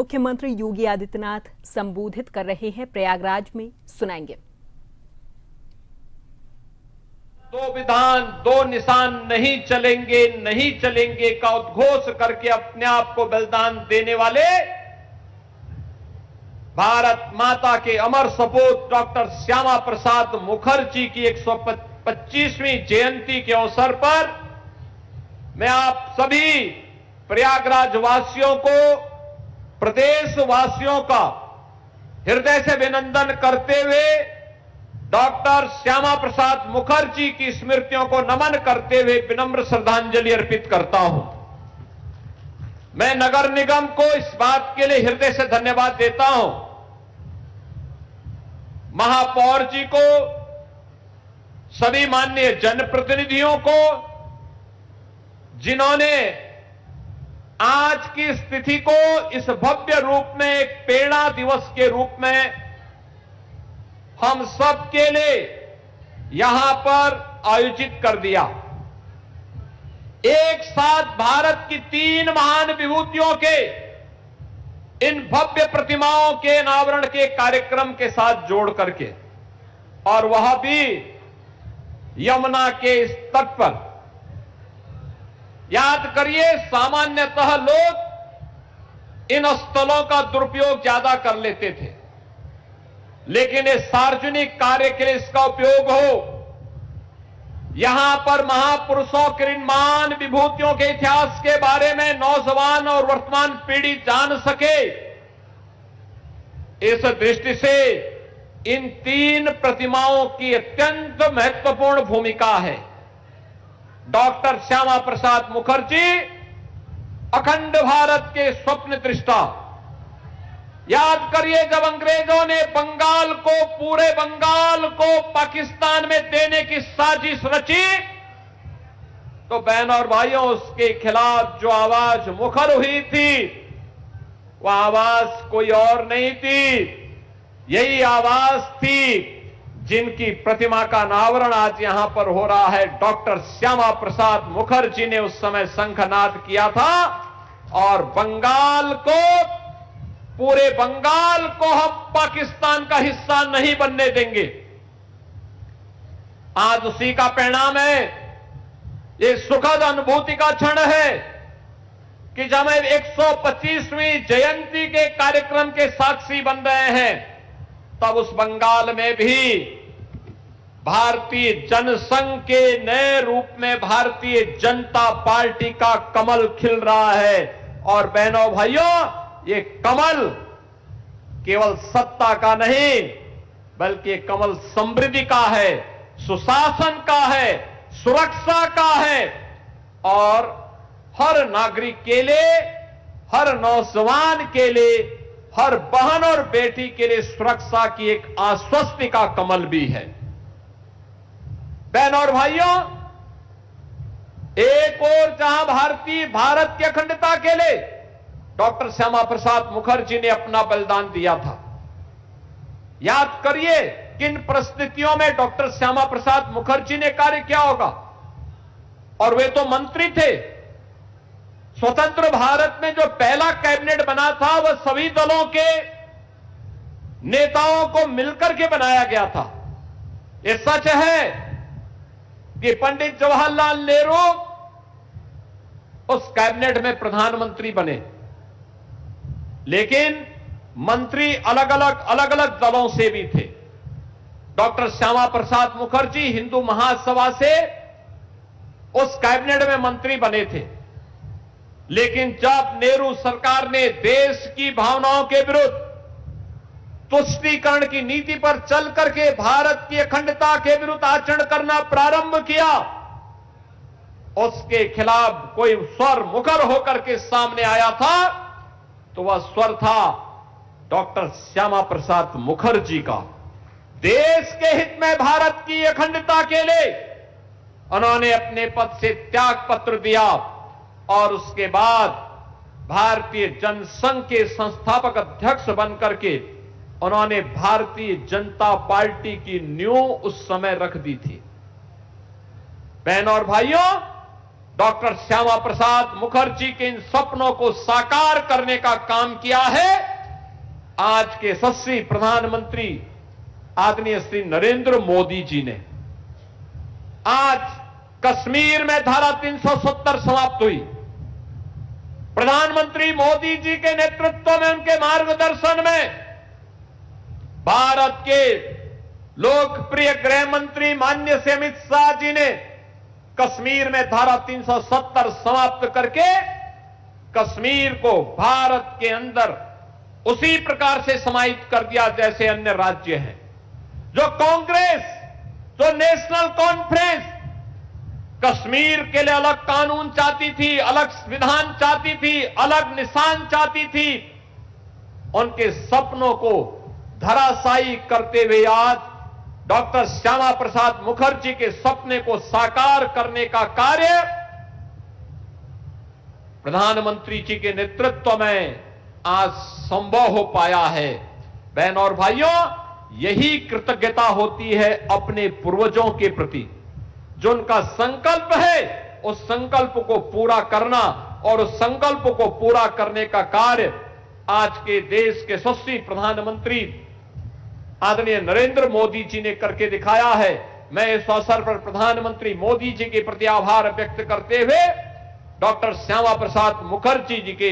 मुख्यमंत्री योगी आदित्यनाथ संबोधित कर रहे हैं प्रयागराज में, सुनाएंगे। दो विधान दो निशान नहीं चलेंगे का उद्घोष करके अपने आप को बलिदान देने वाले भारत माता के अमर सपूत डॉक्टर श्यामा प्रसाद मुखर्जी की 125वीं जयंती के अवसर पर मैं आप सभी प्रयागराज वासियों को, प्रदेश वासियों का हृदय से अभिनंदन करते हुए डॉक्टर श्यामा प्रसाद मुखर्जी की स्मृतियों को नमन करते हुए विनम्र श्रद्धांजलि अर्पित करता हूं। मैं नगर निगम को इस बात के लिए हृदय से धन्यवाद देता हूं, महापौर जी को, सभी माननीय जनप्रतिनिधियों को, जिन्होंने आज की स्थिति को इस भव्य रूप में एक प्रेरणा दिवस के रूप में हम सब के लिए यहां पर आयोजित कर दिया। एक साथ भारत की 3 महान विभूतियों के इन भव्य प्रतिमाओं के अनावरण के कार्यक्रम के साथ जोड़ करके, और वह भी यमुना के इस तट पर। याद करिए, सामान्यतः लोग इन स्थलों का दुरुपयोग ज्यादा कर लेते थे, लेकिन इस सार्वजनिक कार्य के लिए इसका उपयोग हो, यहां पर महापुरुषों के इन महान विभूतियों के इतिहास के बारे में नौजवान और वर्तमान पीढ़ी जान सके, इस दृष्टि से इन 3 प्रतिमाओं की अत्यंत महत्वपूर्ण भूमिका है। डॉक्टर श्यामा प्रसाद मुखर्जी अखंड भारत के स्वप्न दृष्टा। याद करिए, जब अंग्रेजों ने बंगाल को, पूरे बंगाल को पाकिस्तान में देने की साजिश रची, तो बहनों और भाइयों, उसके खिलाफ जो आवाज मुखर हुई थी, वह आवाज कोई और नहीं थी, यही आवाज थी जिनकी प्रतिमा का अनावरण आज यहां पर हो रहा है। डॉक्टर श्यामा प्रसाद मुखर्जी ने उस समय शंखनाद किया था, और बंगाल को, पूरे बंगाल को हम पाकिस्तान का हिस्सा नहीं बनने देंगे। आज उसी का परिणाम है। ये सुखद अनुभूति का क्षण है कि जब हम 125वीं जयंती के कार्यक्रम के साक्षी बन रहे हैं, तब उस बंगाल में भी भारतीय जनसंघ के नए रूप में भारतीय जनता पार्टी का कमल खिल रहा है। और बहनों भाइयों, ये कमल केवल सत्ता का नहीं, बल्कि कमल समृद्धि का है, सुशासन का है, सुरक्षा का है, और हर नागरिक के लिए, हर नौजवान के लिए, हर बहन और बेटी के लिए सुरक्षा की एक आश्वस्ति का कमल भी है। बहनों और भाइयों, एक और जहां भारत की अखंडता के लिए डॉक्टर श्यामा प्रसाद मुखर्जी ने अपना बलिदान दिया था। याद करिए, किन परिस्थितियों में डॉक्टर श्यामा प्रसाद मुखर्जी ने कार्य किया होगा, और वे तो मंत्री थे। स्वतंत्र भारत में जो पहला कैबिनेट बना था, वह सभी दलों के नेताओं को मिलकर के बनाया गया था। यह सच है कि पंडित जवाहरलाल नेहरू उस कैबिनेट में प्रधानमंत्री बने, लेकिन मंत्री अलग अलग दलों से भी थे। डॉक्टर श्यामा प्रसाद मुखर्जी हिंदू महासभा से उस कैबिनेट में मंत्री बने थे, लेकिन जब नेहरू सरकार ने देश की भावनाओं के विरुद्ध तुष्टीकरण की नीति पर चल करके भारत की अखंडता के विरुद्ध आचरण करना प्रारंभ किया, उसके खिलाफ कोई स्वर मुखर होकर के सामने आया था, तो वह स्वर था डॉक्टर श्यामा प्रसाद मुखर्जी का। देश के हित में भारत की अखंडता के लिए उन्होंने अपने पद से त्याग पत्र दिया, और उसके बाद भारतीय जनसंघ के संस्थापक अध्यक्ष बनकर के उन्होंने भारतीय जनता पार्टी की नींव उस समय रख दी थी। बहनों और भाइयों, डॉक्टर श्यामा प्रसाद मुखर्जी के इन सपनों को साकार करने का काम किया है आज के यशस्वी प्रधानमंत्री आदरणीय श्री नरेंद्र मोदी जी ने। आज कश्मीर में धारा 370 समाप्त हुई। प्रधानमंत्री मोदी जी के नेतृत्व में, उनके मार्गदर्शन में भारत के लोकप्रिय गृह मंत्री माननीय श्री अमित शाह जी ने कश्मीर में धारा 370 समाप्त करके कश्मीर को भारत के अंदर उसी प्रकार से समाहित कर दिया जैसे अन्य राज्य हैं। जो कांग्रेस, जो नेशनल कॉन्फ्रेंस कश्मीर के लिए अलग कानून चाहती थी, अलग संविधान चाहती थी, अलग निशान चाहती थी, उनके सपनों को धराशायी करते हुए आज डॉक्टर श्यामा प्रसाद मुखर्जी के सपने को साकार करने का कार्य प्रधानमंत्री जी के नेतृत्व में आज संभव हो पाया है। बहन और भाइयों, यही कृतज्ञता होती है अपने पूर्वजों के प्रति। जो उनका संकल्प है उस संकल्प को पूरा करना, और उस संकल्प को पूरा करने का कार्य आज के देश के यशस्वी प्रधानमंत्री आदरणीय नरेंद्र मोदी जी ने करके दिखाया है। मैं इस अवसर पर प्रधानमंत्री मोदी जी के प्रति आभार व्यक्त करते हुए डॉक्टर श्यामा प्रसाद मुखर्जी जी के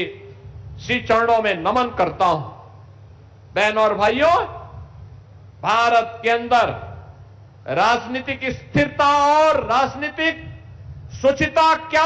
श्री चरणों में नमन करता हूं। बहन और भाइयों, भारत के अंदर राजनीतिक स्थिरता और राजनीतिक शुचिता क्या